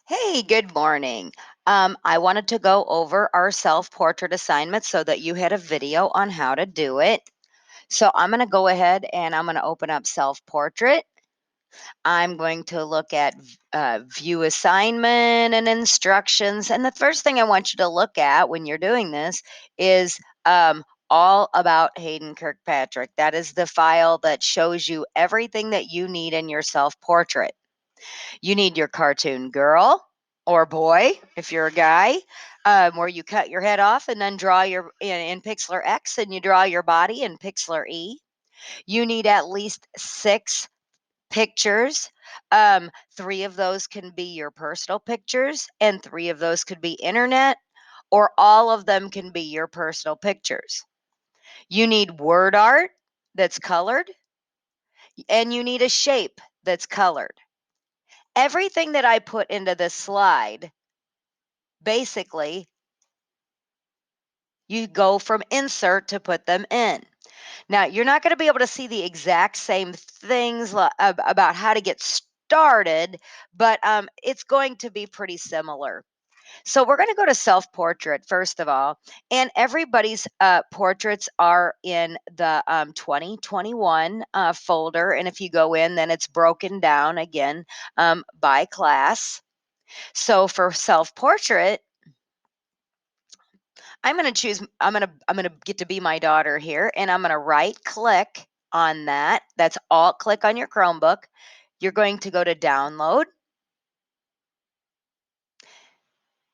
Hey, good morning. I wanted to go over our self-portrait assignment so that you had a video on how to do it. So I'm going to go ahead and I'm going to open up self-portrait. I'm going to look at view assignment and instructions. And the first thing I want you to look at when you're doing this is all about Hayden Kirkpatrick. That is the file that shows you everything that you need in your self-portrait. You need your cartoon girl or boy, if you're a guy, where you cut your head off and then draw in Pixlr X and you draw your body in Pixlr E. You need at least 6 pictures. 3 of those can be your personal pictures, and 3 of those could be internet, or all of them can be your personal pictures. You need word art that's colored, and you need a shape that's colored. Everything that I put into this slide, basically, you go from insert to put them in. Now, you're not going to be able to see the exact same things about how to get started, but it's going to be pretty similar. So we're going to go to self-portrait first of all, and everybody's portraits are in the 2021 folder, and if you go in, then it's broken down again by class. So for self-portrait, I'm going to get to be my daughter here, and I'm going to right click on that. That's alt click on your Chromebook. You're going to go to download.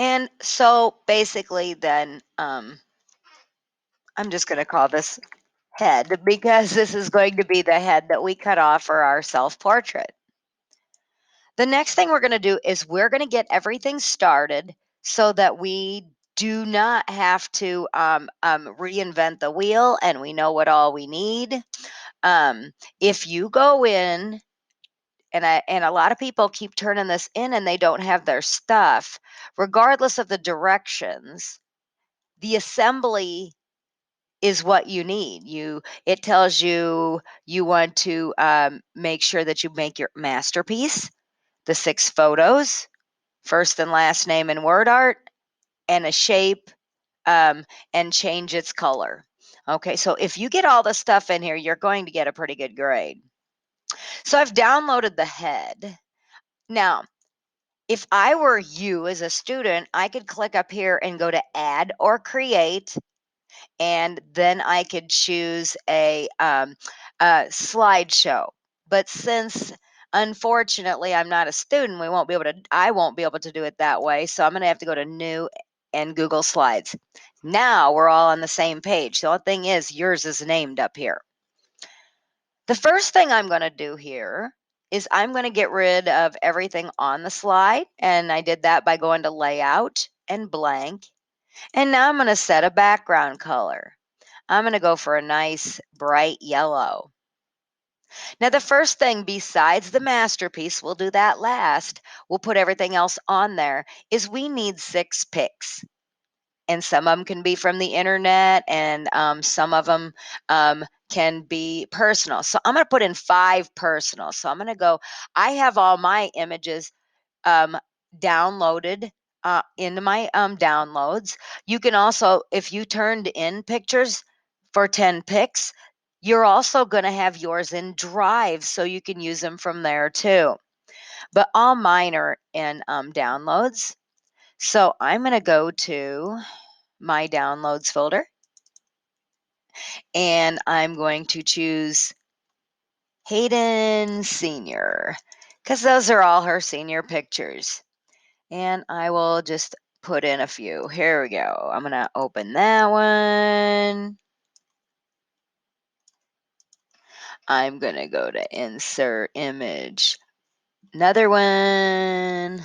And so basically then I'm just going to call this head because this is going to be the head that we cut off for our self-portrait. The next thing we're going to do is we're going to get everything started so that we do not have to reinvent the wheel, and we know what all we need. If you go in, and a lot of people keep turning this in and they don't have their stuff, regardless of the directions, the assembly is what you need. It tells you you want to make sure that you make your masterpiece, the 6 photos, first and last name in word art, and a shape, and change its color. Okay, so if you get all the stuff in here, you're going to get a pretty good grade. So I've downloaded the head. Now, if I were you as a student, I could click up here and go to add or create, and then I could choose a slideshow. But since unfortunately I'm not a student, I won't be able to do it that way. So I'm going to have to go to new and Google Slides. Now we're all on the same page. The only thing is yours is named up here. The first thing I'm going to do here is I'm going to get rid of everything on the slide. And I did that by going to layout and blank. And now I'm going to set a background color. I'm going to go for a nice bright yellow. Now, the first thing besides the masterpiece, we'll do that last, we'll put everything else on there, is we need 6 pics. And some of them can be from the internet, and some of them can be personal. So I'm going to put in 5 personal. So I'm going to go, I have all my images downloaded into my downloads. You can also, if you turned in pictures for 10 pics, you're also going to have yours in Drive, so you can use them from there too. But all mine are in downloads. So I'm going to go to my downloads folder, and I'm going to choose Hayden Senior because those are all her senior pictures. And I will just put in a few. Here we go. I'm going to open that one. I'm going to go to insert image. Another one.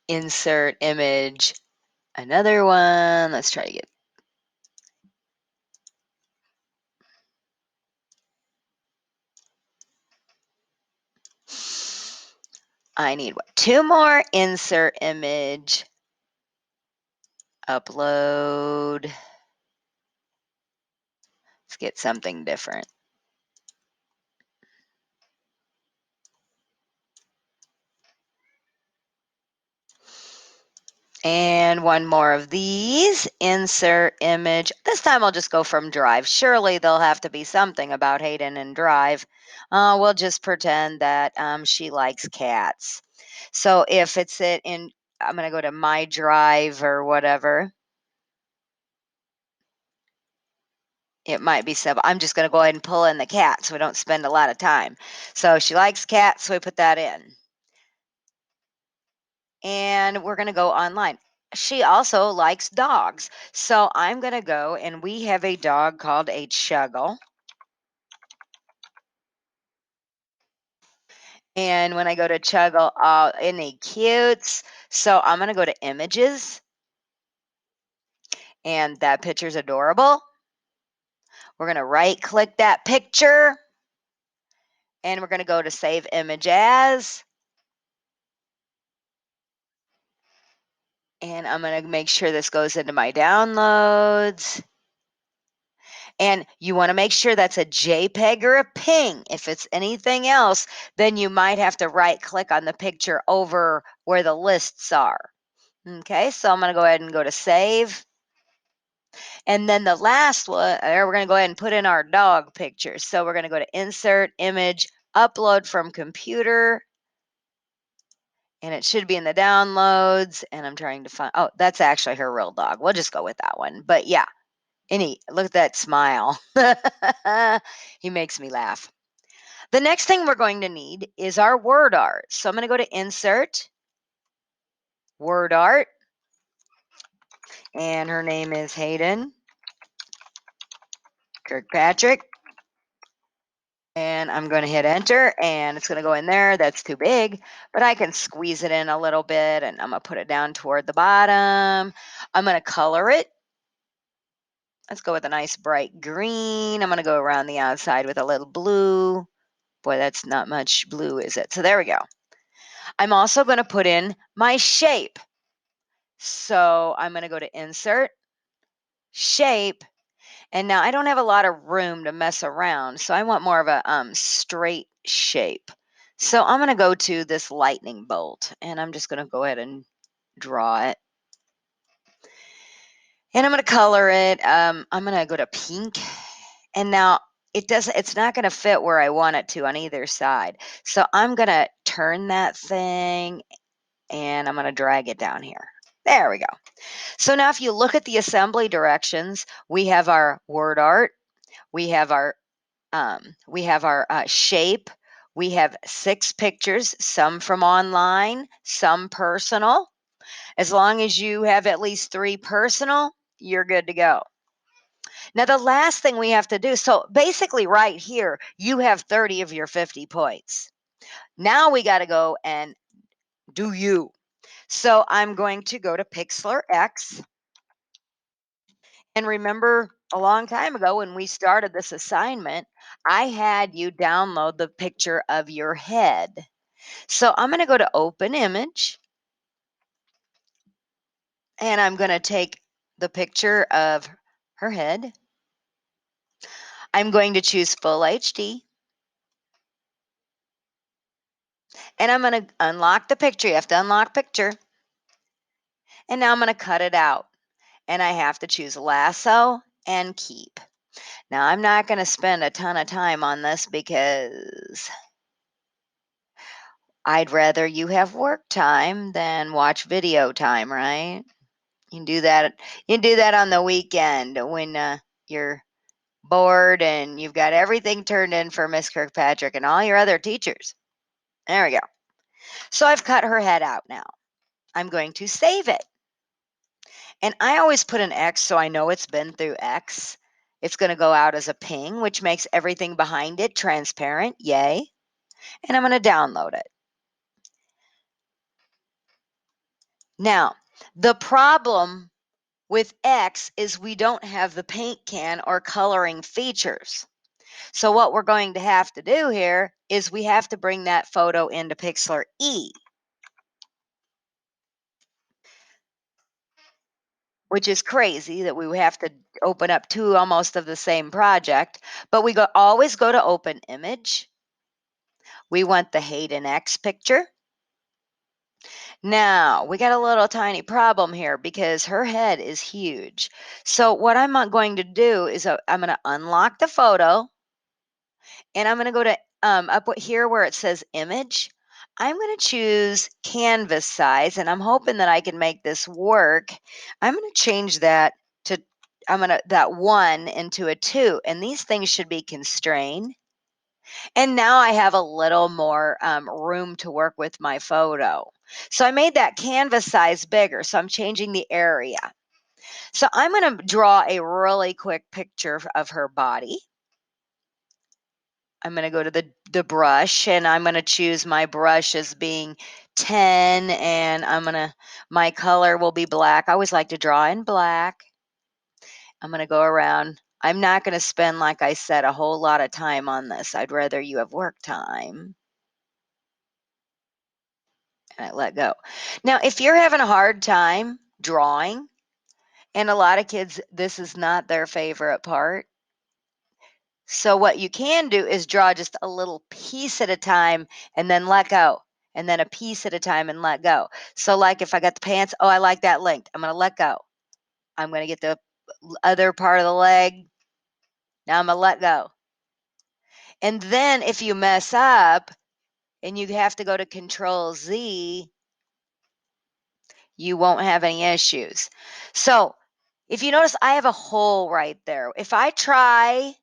Insert image. Another one. Let's try to get. I need what? 2 more. Insert image. upload. Let's get something different. And one more of these, insert image. This time I'll just go from Drive. Surely there'll have to be something about Hayden and Drive. We'll just pretend that she likes cats. So if it's I'm going to go to My Drive or whatever. It might be simple. I'm just going to go ahead and pull in the cat so we don't spend a lot of time. So she likes cats, so we put that in. And we're going to go online. She also likes dogs. So I'm going to go, and we have a dog called a Chuggle. And when I go to Chuggle, isn't he cute? So I'm going to go to images, and that picture's adorable. We're going to right click that picture, and we're going to go to save image as. And I'm going to make sure this goes into my downloads. And you want to make sure that's a JPEG or a PNG. If it's anything else, then you might have to right click on the picture over where the lists are. Okay, so I'm going to go ahead and go to save. And then the last one, we're going to go ahead and put in our dog picture. So we're going to go to insert image, upload from computer. And it should be in the downloads. And I'm trying to find, oh, that's actually her real dog. We'll just go with that one. But yeah, look at that smile. He makes me laugh. The next thing we're going to need is our word art. So I'm going to go to insert, word art. And her name is Hayden Kirkpatrick. And I'm going to hit enter, and it's going to go in there. That's too big, but I can squeeze it in a little bit, and I'm going to put it down toward the bottom. I'm going to color it. Let's go with a nice bright green. I'm going to go around the outside with a little blue. Boy, that's not much blue, is it? So there we go. I'm also going to put in my shape. So I'm going to go to insert, shape, and now I don't have a lot of room to mess around, so I want more of a straight shape. So I'm going to go to this lightning bolt, and I'm just going to go ahead and draw it. And I'm going to color it. I'm going to go to pink, and now it's not going to fit where I want it to on either side. So I'm going to turn that thing, and I'm going to drag it down here. There we go. So now if you look at the assembly directions, we have our word art, we have our shape. We have 6 pictures, some from online, some personal. As long as you have at least 3 personal, you're good to go. Now, the last thing we have to do, so basically right here, you have 30 of your 50 points. Now we got to go and do you. So I'm going to go to Pixlr X. And remember a long time ago when we started this assignment, I had you download the picture of your head. So I'm going to go to open image, and I'm going to take the picture of her head. I'm going to choose full HD, and I'm going to unlock the picture. You have to unlock picture. And now I'm going to cut it out, and I have to choose lasso and keep. Now I'm not going to spend a ton of time on this because I'd rather you have work time than watch video time, right? You can do that. You can do that on the weekend when you're board and you've got everything turned in for Miss Kirkpatrick and all your other teachers. There we go. So I've cut her head out now. I'm going to save it. And I always put an X so I know it's been through X. It's going to go out as a ping, which makes everything behind it transparent. Yay. And I'm going to download it. Now, the problem with X is we don't have the paint can or coloring features. So what we're going to have to do here is we have to bring that photo into Pixlr E. which is crazy that we would have to open up two almost of the same project, but we always go to open image. We want the Hayden X picture. Now, we got a little tiny problem here because her head is huge. So what I'm going to do is I'm going to unlock the photo, and I'm going to go to up here where it says image. I'm going to choose canvas size, and I'm hoping that I can make this work. I'm going to change that to that 1 into a 2, and these things should be constrained. And now I have a little more room to work with my photo. So I made that canvas size bigger. So I'm changing the area. So I'm going to draw a really quick picture of her body. I'm going to go to the brush, and I'm going to choose my brush as being 10, and my color will be black. I always like to draw in black. I'm going to go around. I'm not going to spend, like I said, a whole lot of time on this. I'd rather you have work time. And I let go. Now, if you're having a hard time drawing, and a lot of kids, this is not their favorite part. So what you can do is draw just a little piece at a time and then let go. And then a piece at a time and let go. So like if I got the pants, oh, I like that length. I'm going to let go. I'm going to get the other part of the leg. Now I'm going to let go. And then if you mess up and you have to go to Control Z, you won't have any issues. So if you notice, I have a hole right there. If I try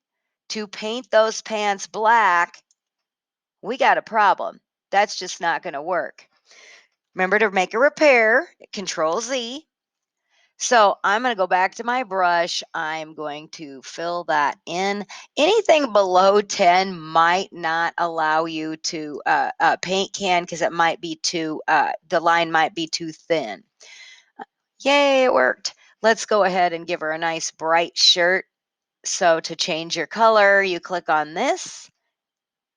to paint those pants black, we got a problem. That's just not going to work. Remember to make a repair, Control Z. So I'm going to go back to my brush. I'm going to fill that in. Anything below 10 might not allow you to paint can because it might be the line might be too thin. Yay, it worked. Let's go ahead and give her a nice bright shirt. So to change your color, you click on this,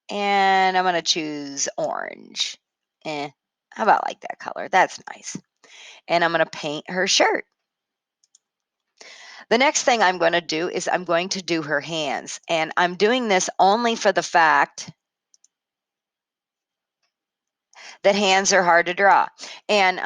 and I'm going to choose orange. How about like that color? That's nice. And I'm going to paint her shirt. The next thing I'm going to do is I'm going to do her hands. And I'm doing this only for the fact that hands are hard to draw. And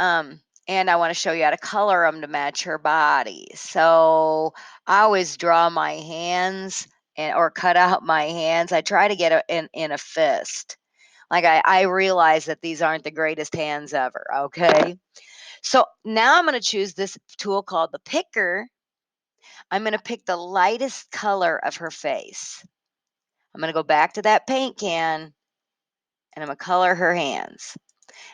I want to show you how to color them to match her body. So I always draw my hands or cut out my hands. I try to get in a fist. Like I realize that these aren't the greatest hands ever, okay? So now I'm going to choose this tool called the picker. I'm going to pick the lightest color of her face. I'm going to go back to that paint can, and I'm going to color her hands.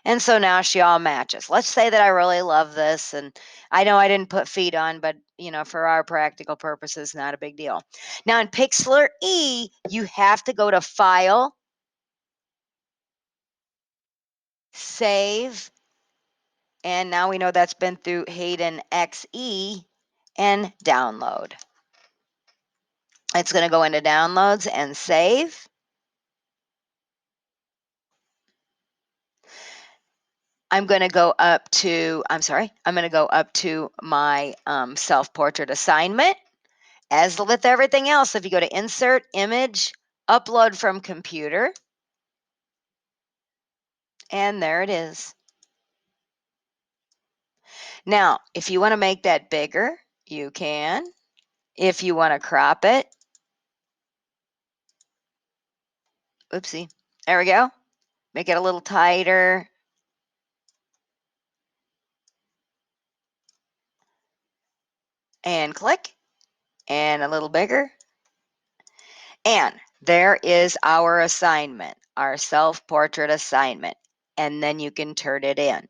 And so now she all matches. Let's say that I really love this, and I know I didn't put feet on, but for our practical purposes, not a big deal. Now in Pixlr E, you have to go to File, Save, and now we know that's been through Hayden XE, and Download. It's going to go into Downloads and Save. I'm going to go up to my self-portrait assignment. As with everything else, if you go to Insert, Image, Upload from Computer, and there it is. Now, if you want to make that bigger, you can. If you want to crop it, oopsie, there we go. Make it a little tighter. And click, and a little bigger. And there is our assignment, our self-portrait assignment. And then you can turn it in.